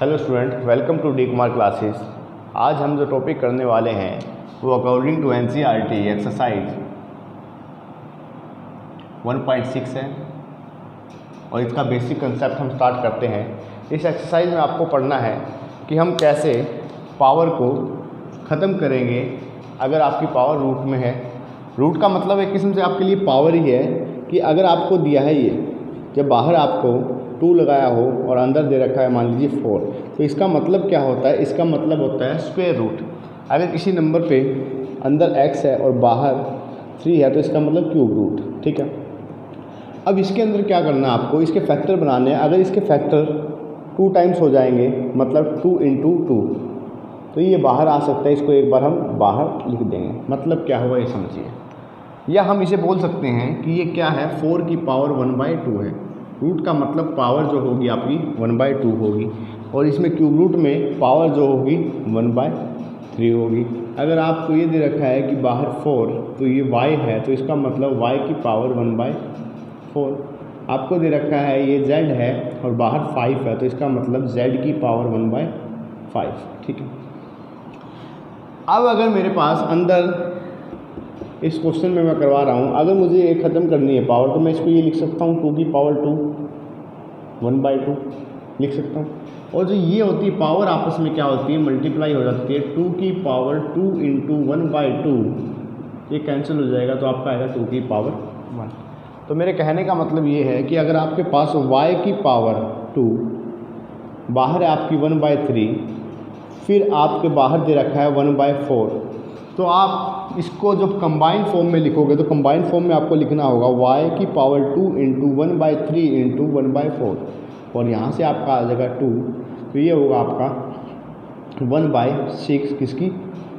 Hello student, welcome to D Kumar classes. आज हम जो टॉपिक करने वाले हैं वो अकॉर्डिंग टू एनसीईआरटी एक्सरसाइज 1.6 है और इसका बेसिक कंसेप्ट हम स्टार्ट करते हैं। इस एक्सरसाइज में आपको पढ़ना है कि हम कैसे पावर को ख़त्म करेंगे अगर आपकी पावर रूट में है। रूट का मतलब एक किस्म से आपके लिए पावर ही है कि अगर आपको दिया है ये, जब बाहर आपको 2 लगाया हो और अंदर दे रखा है मान लीजिए 4, तो इसका मतलब क्या होता है? इसका मतलब होता है स्क्वायर रूट। अगर किसी नंबर पे अंदर x है और बाहर 3 है तो इसका मतलब क्यूब रूट। ठीक है, अब इसके अंदर क्या करना है आपको? इसके फैक्टर बनाने हैं। अगर इसके फैक्टर 2 टाइम्स हो जाएंगे मतलब 2 × 2, तो ये बाहर आ सकता है। इसको एक बार हम बाहर लिख देंगे। मतलब क्या हुआ ये समझिए, या हम इसे बोल सकते हैं कि ये क्या है, 4 की पावर 1/2 है। रूट का मतलब पावर जो होगी आपकी 1/2 होगी और इसमें क्यूब रूट में पावर जो होगी 1/3 होगी। अगर आपको ये दे रखा है कि बाहर 4 तो ये y है, तो इसका मतलब y की पावर 1/4। आपको दे रखा है ये z है और बाहर 5 है, तो इसका मतलब z की पावर 1/5। ठीक है, अब अगर मेरे पास अंदर इस क्वेश्चन में मैं करवा रहा हूँ, अगर मुझे ये ख़त्म करनी है पावर, तो मैं इसको ये लिख सकता हूँ 2 की पावर 2 1/2 लिख सकता हूँ। और जो ये होती है पावर आपस में क्या होती है, मल्टीप्लाई हो जाती है। 2 की पावर 2 × 1/2 ये कैंसिल हो जाएगा, तो आपका आएगा 2 की पावर 1। तो मेरे कहने का मतलब ये है कि अगर आपके पास y की पावर 2 बाहर है आपकी 1/3, फिर आपके बाहर दे रखा है 1/4, तो आप इसको जब कंबाइंड फॉर्म में लिखोगे तो कंबाइंड फॉर्म में आपको लिखना होगा y की पावर 2 × 1/3 × 1/4, और यहाँ से आपका आ जाएगा 2, तो ये होगा आपका 1/6 किसकी,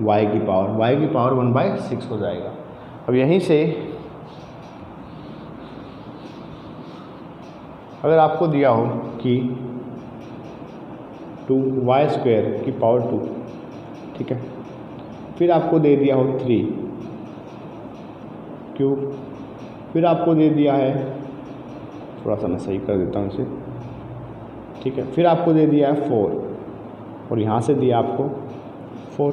y की पावर 1/6 हो जाएगा। अब यहीं से अगर आपको दिया हो कि 2y² की पावर 2, ठीक है, फिर आपको दे दिया हो 3 क्यूब, फिर आपको दे दिया है, थोड़ा सा मैं सही कर देता हूँ इसे, ठीक है, फिर आपको दे दिया है 4 और यहाँ से दिया आपको 4।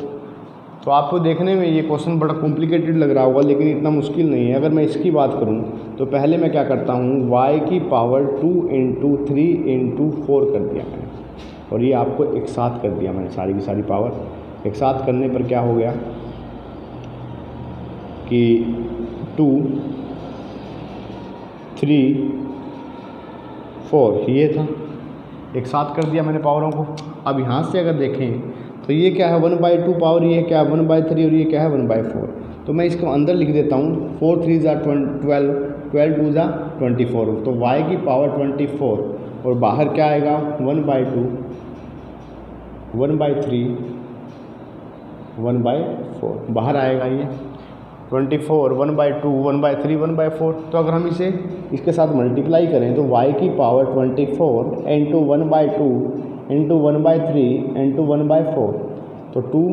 तो आपको देखने में ये क्वेश्चन बड़ा कॉम्प्लिकेटेड लग रहा होगा, लेकिन इतना मुश्किल नहीं है। अगर मैं इसकी बात करूँ तो पहले मैं क्या करता हूँ, y की पावर 2 × 3 × 4 कर दिया मैंने, और ये आपको एक साथ कर दिया मैंने, सारी की सारी पावर एक साथ करने पर क्या हो गया कि 2 3 4 ये था, एक साथ कर दिया मैंने पावरों को। अब यहाँ से अगर देखें तो ये क्या है 1/2 पावर, ये क्या है 1/3 और ये क्या है 1/4। तो मैं इसको अंदर लिख देता हूँ, 4 3 = 12, 12 2 = 24, तो y की पावर 24 और बाहर क्या आएगा 1/2 1/3 1/4 बाहर आएगा ये 24 1/2 1/3 1/4। तो अगर हम इसे इसके साथ मल्टीप्लाई करें तो y की पावर 24 × 1/2 × 1/3 × 1/4, तो 2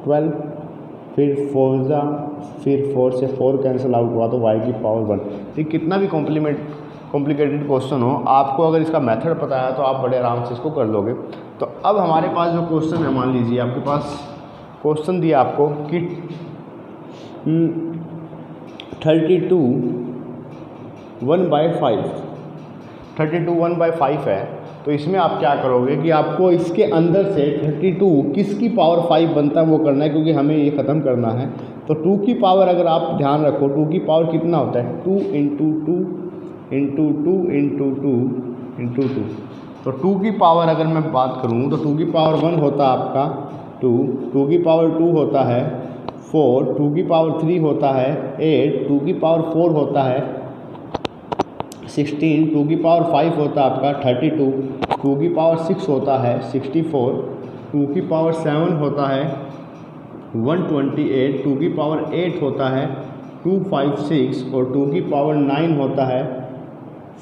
12, फिर 4 से 4 कैंसिल आउट हुआ तो y की पावर 1। तो कितना भी कॉम्प्लिकेटेड क्वेश्चन हो, आपको अगर इसका मेथड पता है तो आप बड़े आराम से इसको कर लोगे। तो अब हमारे पास जो क्वेश्चन है, मान लीजिए आपके पास क्वेश्चन दिया आपको कि 32 1/5 है, तो इसमें आप क्या करोगे कि आपको इसके अंदर से 32 किसकी पावर 5 बनता है वो करना है, क्योंकि हमें ये ख़त्म करना है। तो 2 की पावर अगर आप ध्यान रखो, 2 की पावर कितना होता है, 2 × 2 × 2 × 2 × 2। तो 2 की पावर अगर मैं बात करूँ तो 2 की पावर 1 होता है आपका 2 की पावर 2 होता है 4, 2 की पावर 3 होता है 8, 2 की पावर 4 होता है 16, 2 की पावर 5 होता है आपका 32, 2 की पावर 6 होता है 64, 2 की पावर 7 होता है 128, 2 की पावर 8 होता है 256 और 2 की पावर 9 होता है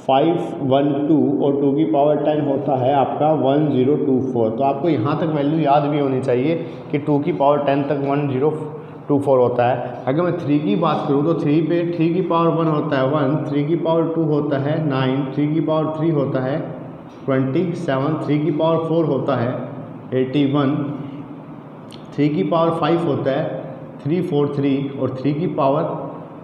512 और 2 की पावर 10 होता है आपका 1024। तो आपको यहाँ तक वैल्यू याद भी होनी चाहिए कि 2 की पावर 10 तक 1024 होता है। अगर मैं 3 की बात करूँ तो 3 पे 3 की पावर 1 होता है 1, 3 की पावर 2 होता है 9, 3 की पावर 3 होता है 27, 3 की पावर 4 होता है 81, 3 की पावर 5 होता है 343 और 3 की पावर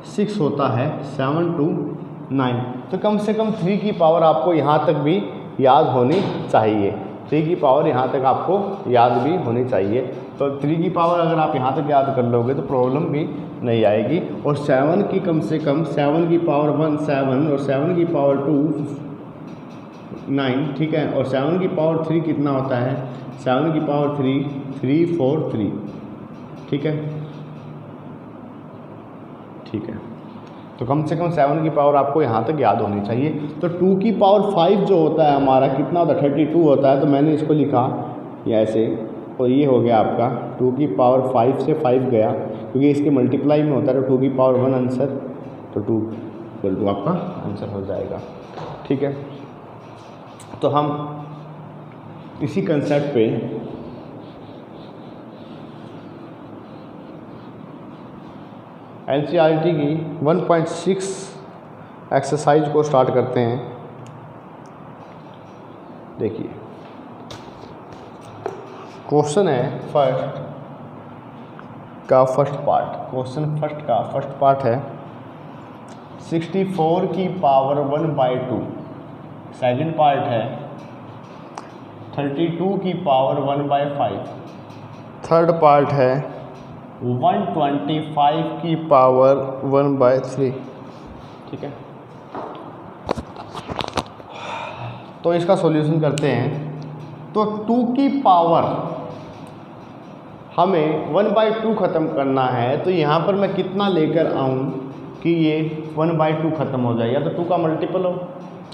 6 होता है 729। तो कम से कम 3 की पावर आपको यहाँ तक भी याद होनी चाहिए। 3 की पावर यहाँ तक आपको याद भी होनी चाहिए। तो 3 की पावर अगर आप यहाँ तक याद कर लोगे तो प्रॉब्लम भी नहीं आएगी। और 7 की कम से कम 7 की पावर 1 7 और 7 की पावर 2 9, ठीक है। और 7 की पावर 3 कितना होता है? 7 की पावर 3 343, ठीक है, ठीक है। तो कम से कम 7 की पावर आपको यहाँ तक याद होनी चाहिए। तो 2 की पावर 5 जो होता है हमारा कितना होता है? 32 होता है। तो मैंने इसको लिखा ये ऐसे, और ये हो गया आपका 2 की पावर 5 से 5 गया क्योंकि इसके मल्टीप्लाई में होता है। तो 2 की पावर 1 आंसर, तो 2 इक्वल टू आपका आंसर हो जाएगा, ठीक है। तो हम इसी कंसेप्ट पे एनसीईआरटी की 1.6 एक्सरसाइज को स्टार्ट करते हैं। देखिए क्वेश्चन है फर्स्ट का फर्स्ट पार्ट, क्वेश्चन फर्स्ट का फर्स्ट पार्ट है 64 की पावर 1/2। सेकंड पार्ट है 32 की पावर 1/5। थर्ड पार्ट है 125 की पावर 1/3, ठीक है। तो इसका सॉल्यूशन करते हैं। तो 2 की पावर हमें 1/2 ख़त्म करना है। तो यहाँ पर मैं कितना लेकर आऊँ कि ये 1/2 ख़त्म हो जाए, या तो 2 का मल्टीपल हो,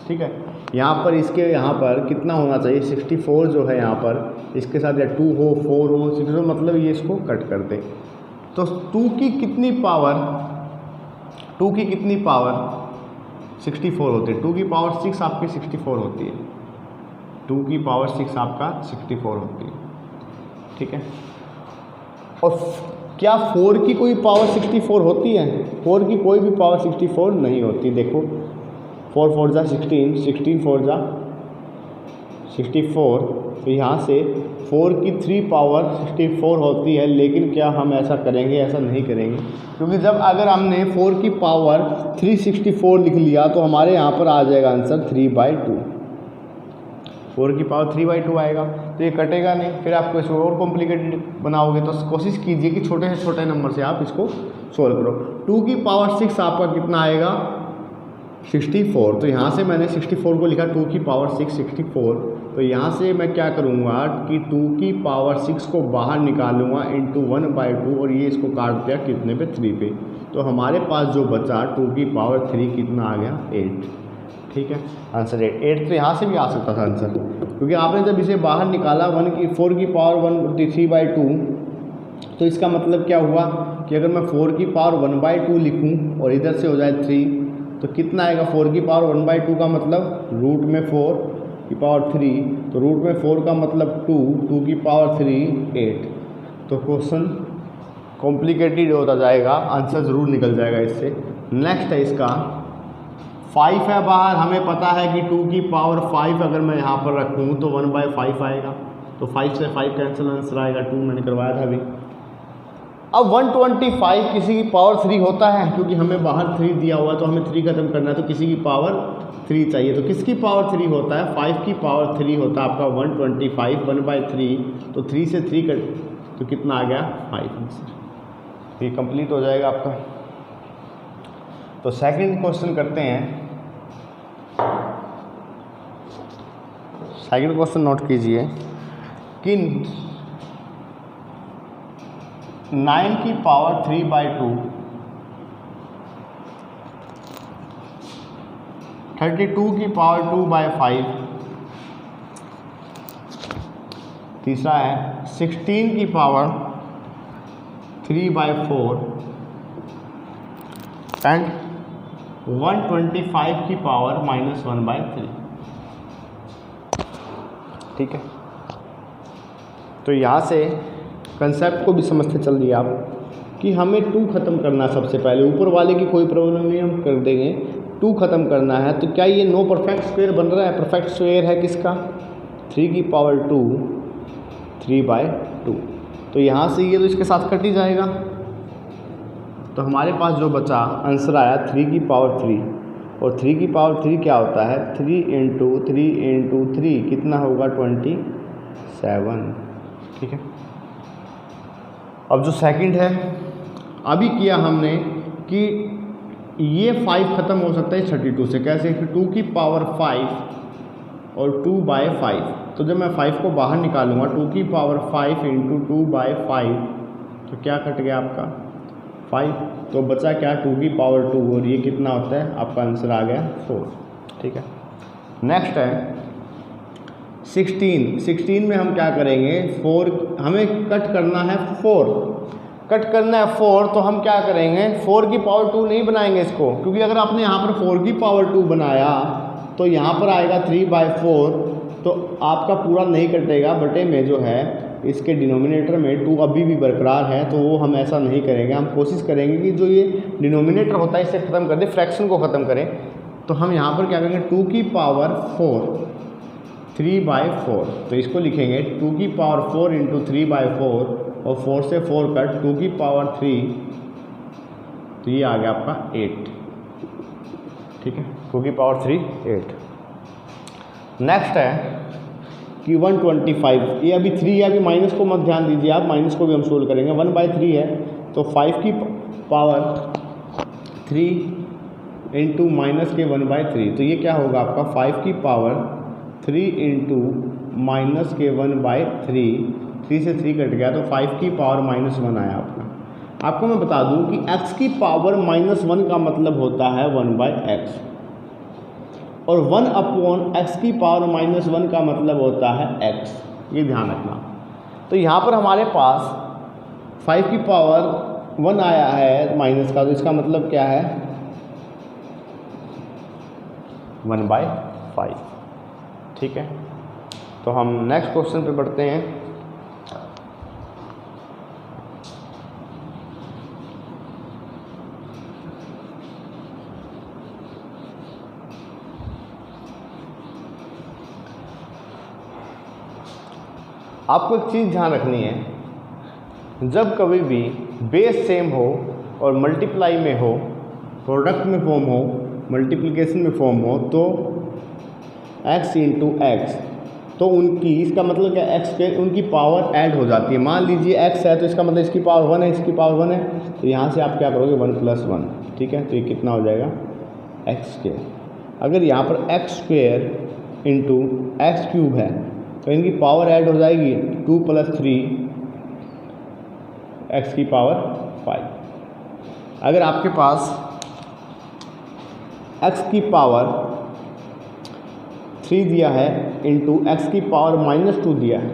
ठीक है। यहाँ पर इसके यहाँ पर कितना होना चाहिए? 64 जो है यहाँ पर इसके साथ या 2 हो 4 हो 6 हो, मतलब ये इसको कट कर दे। तो 2 की कितनी पावर 64 होती है। 2 की पावर 6 आपकी 64 होती है। 2 की पावर 6 आपका 64 होती है, ठीक है। और क्या 4 की कोई पावर 64 होती है? 4 की कोई भी पावर 64 नहीं होती। देखो 4 4 जा 16, 16 4 जा 64। तो यहाँ से 4 की 3 पावर 64 होती है। लेकिन क्या हम ऐसा करेंगे? ऐसा नहीं करेंगे, क्योंकि जब अगर हमने 4 की पावर 364 लिख लिया तो हमारे यहाँ पर आ जाएगा आंसर 3/2। 4 की पावर 3/2 आएगा, तो ये कटेगा नहीं। फिर आपको इसको और कॉम्प्लिकेटेड बनाओगे तो कोशिश कीजिए कि छोटे से छोटे नंबर से आप इसको सोल्व करो। 2 की पावर 6 आपका कितना आएगा? 64। तो यहाँ से मैंने 64 को लिखा, 2 की पावर 6 64। तो यहाँ से मैं क्या करूँगा कि 2 की पावर 6 को बाहर निकालूंगा इंटू 1/2, और ये इसको काट दिया कितने पे? 3 पे। तो हमारे पास जो बचा 2 की पावर 3 कितना आ गया? 8, ठीक है। आंसर 8 तो यहाँ से भी आ सकता था आंसर, क्योंकि आपने जब इसे बाहर निकाला 4 की पावर 3/2, तो इसका मतलब क्या हुआ कि अगर मैं 4 की पावर 1/2 लिखूँ और इधर से हो जाए 3, तो कितना आएगा? 4 की पावर 1/2 का मतलब रूट में 4 की पावर 3, तो रूट में 4 का मतलब 2, 2 की पावर 3 8। तो क्वेश्चन कॉम्प्लिकेटेड होता जाएगा, आंसर ज़रूर निकल जाएगा इससे। नेक्स्ट है इसका 5 है बाहर। हमें पता है कि 2 की पावर 5 अगर मैं यहाँ पर रखूँ तो 1/5 आएगा। तो 5 से 5 कैंसिल, आंसर आएगा 2। मैंने करवाया था अभी। अब 125 किसी की पावर 3 होता है, क्योंकि हमें बाहर 3 दिया हुआ है, तो हमें 3 खत्म करना है, तो किसी की पावर 3 चाहिए। तो किसकी पावर 3 होता है? 5 की पावर 3 होता है आपका 125, 1/3। तो 3 से 3 कट, तो कितना आ गया? 5 आंसर। ये कंप्लीट हो जाएगा आपका। तो सेकंड क्वेश्चन करते हैं। सेकंड क्वेश्चन नोट कीजिए कि 9 की पावर 3/2, 32 की पावर 2/5, तीसरा है 16 की पावर 3/4 एंड 125 की पावर -1/3, ठीक है। तो यहाँ से कंसेप्ट को भी समझते चल दिए आप कि हमें 2 ख़त्म करना सबसे पहले। ऊपर वाले की कोई प्रॉब्लम नहीं, हम कर देंगे। 2 ख़त्म करना है, तो क्या ये नो परफेक्ट स्क्वायर बन रहा है? परफेक्ट स्क्वायर है किसका? 3 की पावर 2 3/2। तो यहाँ से ये तो इसके साथ कट ही जाएगा। तो हमारे पास जो बचा आंसर आया 3 की पावर 3, और 3 की पावर 3 क्या होता है? 3 × 3 कितना होगा? 27। ठीक है। अब जो सेकंड है, अभी किया हमने कि ये 5 ख़त्म हो सकता है 32 से। कैसे? कि 2 की पावर 5 और 2/5। तो जब मैं 5 को बाहर निकालूंगा, 2 की पावर 5 × 2/5, तो क्या कट गया आपका? 5। तो बचा क्या? 2 की पावर 2, और ये कितना होता है? आपका आंसर आ गया 4। ठीक है। नेक्स्ट है 16 में हम क्या करेंगे? 4 हमें कट करना है, 4 कट करना है 4। तो हम क्या करेंगे? 4 की पावर 2 नहीं बनाएंगे इसको, क्योंकि अगर आपने यहाँ पर 4 की पावर 2 बनाया तो यहाँ पर आएगा 3/4, तो आपका पूरा नहीं कटेगा। बटे में जो है इसके डिनोमिनेटर में 2 अभी भी बरकरार है, तो वो हम ऐसा नहीं करेंगे। हम कोशिश करेंगे कि जो ये डिनोमिनेटर होता है इसे ख़त्म कर दें, फ्रैक्शन को ख़त्म करें। तो हम यहाँ पर क्या करेंगे? 2 की पावर 4 3/4, तो इसको लिखेंगे 2 की पावर 4 × 3/4, और 4 से 4 कट, 2 की पावर 3, तो ये आ गया आपका 8। ठीक है, 2 की पावर 3 8। नेक्स्ट है कि 125, ये अभी 3 है, अभी माइनस को मत ध्यान दीजिए आप, माइनस को भी हम सोल्व करेंगे। 1/3 है, तो 5 की पावर 3 × माइनस के 1/3, तो ये क्या होगा आपका? 5 की पावर 3 × माइनस के 1/3, 3 से 3 कट गया, तो 5 की पावर -1 आया आपका। आपको मैं बता दूं कि x की पावर -1 का मतलब होता है 1/x, और 1/x की पावर -1 का मतलब होता है x। ये ध्यान रखना। तो यहाँ पर हमारे पास 5 की पावर 1 आया है माइनस का, तो इसका मतलब क्या है? 1/5। ठीक है। तो हम नेक्स्ट क्वेश्चन पे बढ़ते हैं। आपको एक चीज़ ध्यान रखनी है, जब कभी भी बेस सेम हो और मल्टीप्लाई में हो, प्रोडक्ट में फॉर्म हो, मल्टीप्लिकेशन में फॉर्म हो, तो x × x, तो उनकी, इसका मतलब क्या? x के उनकी पावर ऐड हो जाती है। मान लीजिए x है, तो इसका मतलब इसकी पावर 1 है, इसकी पावर 1 है, तो यहाँ से आप क्या करोगे? 1 + 1। ठीक है, तो ये कितना हो जाएगा? x²। अगर यहाँ पर x² × x³ है, तो इनकी पावर ऐड हो जाएगी 2 + 3 x की पावर 5। अगर आपके पास x की पावर 3 दिया है इंटू x की पावर -2 दिया है,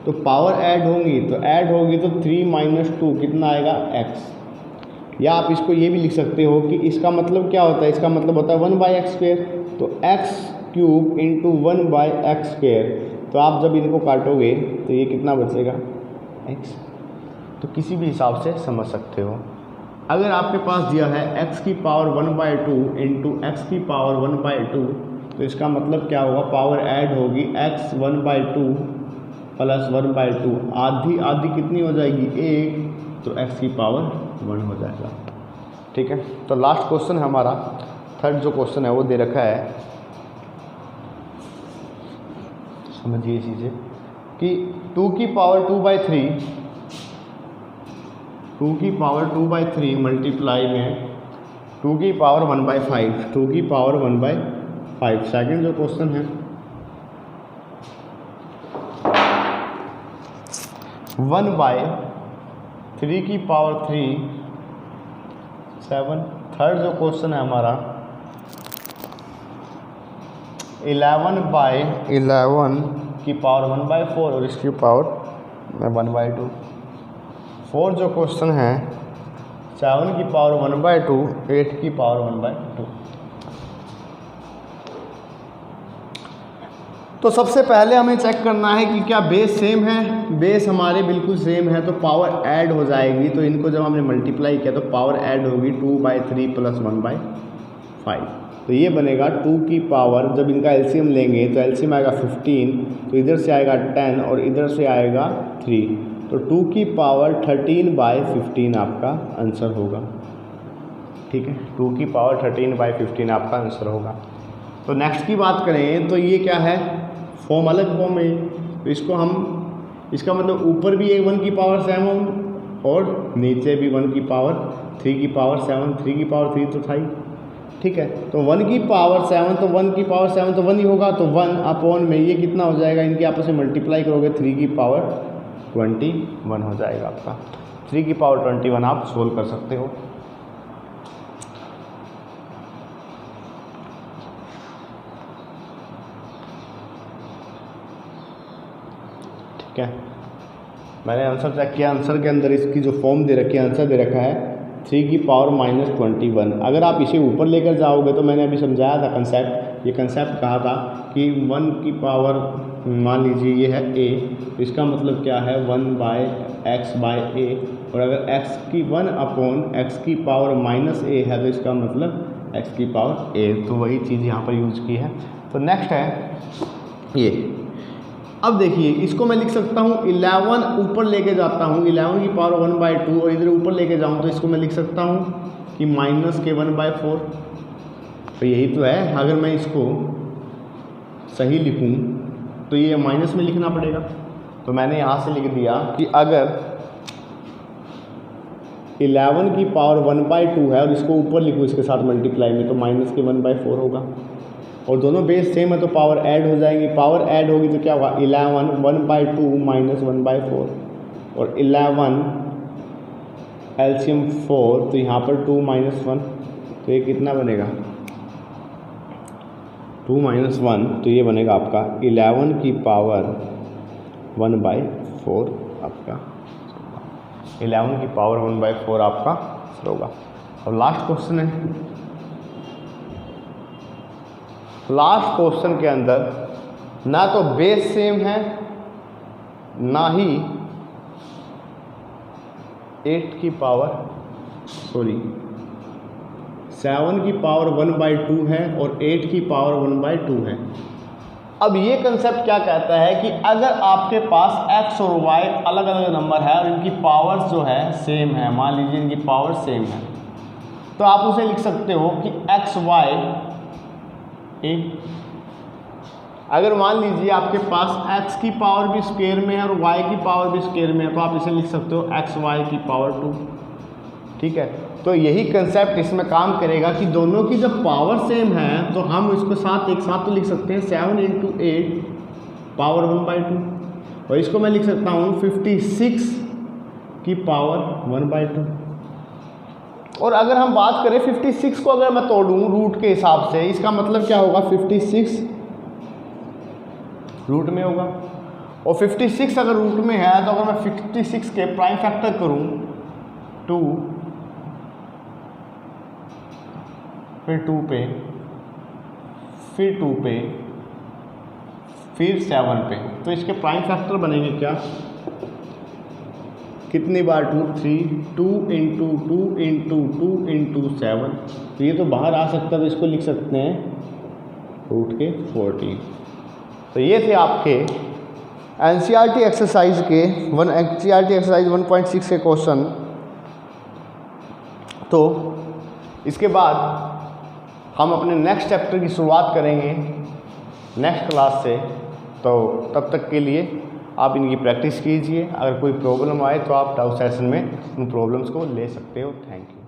तो पावर ऐड होंगी, तो ऐड होगी तो 3 - 2 कितना आएगा? x। या आप इसको ये भी लिख सकते हो कि इसका मतलब क्या होता है? इसका मतलब होता है 1/x², तो x³ × 1/x²। तो आप जब इनको काटोगे तो ये कितना बचेगा? x। तो किसी भी हिसाब से समझ सकते हो। अगर आपके पास दिया है x की पावर 1/2 × x की पावर 1/2, तो इसका मतलब क्या होगा? पावर ऐड होगी x 1/2 + 1/2, आधी आधी कितनी हो जाएगी? 1, तो x की पावर 1 हो जाएगा। ठीक है। तो लास्ट क्वेश्चन है हमारा, थर्ड जो क्वेश्चन है वो दे रखा है, समझिए चीज़ें, कि 2 की पावर 2/3, 2 की पावर 2/3 मल्टीप्लाई में 2 की पावर 1/5, 2 की पावर 1/5। सेकंड जो क्वेश्चन है 1/3 की पावर 3 7। थर्ड जो क्वेश्चन है हमारा 11/11 की पावर 1/4 और इसकी पावर 1/2। फोर्थ जो क्वेश्चन है 7 की पावर 1/2, 8 की पावर 1/2। तो सबसे पहले हमें चेक करना है कि क्या बेस सेम है। बेस हमारे बिल्कुल सेम है, तो पावर ऐड हो जाएगी। तो इनको जब हमने मल्टीप्लाई किया तो पावर ऐड होगी 2/3 + 1/5। तो ये बनेगा 2 की पावर, जब इनका एलसीएम लेंगे तो एलसीएम आएगा 15, तो इधर से आएगा 10 और इधर से आएगा 3, तो 2 की पावर 13/15 आपका आंसर होगा। ठीक है, 2 की पावर 13/15 आपका आंसर होगा। तो नेक्स्ट की बात करें तो ये क्या है, फॉर्म अलग फॉर्म है, तो इसको हम, इसका मतलब ऊपर भी 1 की पावर 7 और नीचे भी 1 की पावर 3 की पावर 7, 3 की पावर 3 तो था ही। ठीक है, तो 1 की पावर 7 तो 1 की पावर 7 तो 1 ही होगा, तो 1 में ये कितना हो जाएगा, इनकी आपस में मल्टीप्लाई करोगे 3 की पावर 21 हो जाएगा आपका। 3 की पावर 21 आप सोल्व कर सकते हो। ठीक है, मैंने आंसर चेक किया, आंसर के अंदर इसकी जो फॉर्म दे रखी है, आंसर दे रखा है 3 की पावर -21। अगर आप इसे ऊपर लेकर जाओगे तो मैंने अभी समझाया था कंसेप्ट, ये कंसेप्ट कहा था कि 1 की पावर, मान लीजिए ये है a, तो इसका मतलब क्या है 1/x/a, और अगर x की 1/x की पावर -a है तो इसका मतलब x की पावर a, तो वही चीज़ यहाँ पर यूज की है। तो नेक्स्ट है ये, अब देखिए इसको मैं लिख सकता हूँ 11 ऊपर लेके जाता हूँ, 11 की पावर 1/2 और इधर ऊपर लेके जाऊँ तो इसको मैं लिख सकता हूँ कि -1/4। तो यही तो है, अगर मैं इसको सही लिखूँ तो ये माइनस में लिखना पड़ेगा। तो मैंने यहाँ से लिख दिया कि अगर 11 की पावर 1/2 है और इसको ऊपर लिखूँ इसके साथ मल्टीप्लाई में, तो -1/4 होगा, और दोनों बेस सेम है तो पावर ऐड हो जाएंगी। पावर ऐड होगी तो क्या होगा 11 1/2 -1/4, और 11 एलसीएम 4, तो यहाँ पर 2 - 1, तो ये कितना बनेगा 2 - 1, तो ये बनेगा आपका 11 की पावर 1/4 आपका, 11 की पावर 1/4 आपका होगा। अब लास्ट क्वेश्चन है, लास्ट क्वेश्चन के अंदर ना तो बेस सेम है ना ही 7 की पावर 1/2 है और 8 की पावर 1/2 है। अब ये कंसेप्ट क्या कहता है कि अगर आपके पास x और y अलग अलग नंबर है और इनकी पावर्स जो है सेम है, मान लीजिए इनकी पावर सेम है, तो आप उसे लिख सकते हो कि xy a। अगर मान लीजिए आपके पास x की पावर भी स्क्वायर में है और y की पावर भी स्क्वायर में है, तो आप इसे लिख सकते हो xy की पावर 2। ठीक है, तो यही कंसेप्ट इसमें काम करेगा कि दोनों की जब पावर सेम है तो हम इसको एक साथ तो लिख सकते हैं 7 × 8 पावर 1/2, और इसको मैं लिख सकता हूँ 56 की पावर 1/2। और अगर हम बात करें 56 को अगर मैं तोड़ूँ रूट के हिसाब से, इसका मतलब क्या होगा 56 रूट में होगा, और 56 अगर रूट में है तो अगर मैं 56 के प्राइम फैक्टर करूँ 2, फिर 2 पे, फिर 2 पे, फिर 7 पे, तो इसके प्राइम फैक्टर बनेंगे क्या, कितनी बार 2 3, 2 × 2 × 2 × 7, तो ये तो बाहर आ सकता है, तो इसको लिख सकते हैं रूट के 14। तो ये थे आपके एनसीईआरटी एक्सरसाइज के एनसीईआरटी एक्सरसाइज 1.6 के क्वेश्चन। तो इसके बाद हम अपने नेक्स्ट चैप्टर की शुरुआत करेंगे नेक्स्ट क्लास से, तो तब तक के लिए आप इनकी प्रैक्टिस कीजिए। अगर कोई प्रॉब्लम आए तो आप डाउट सेशन में उन प्रॉब्लम्स को ले सकते हो। Thank you.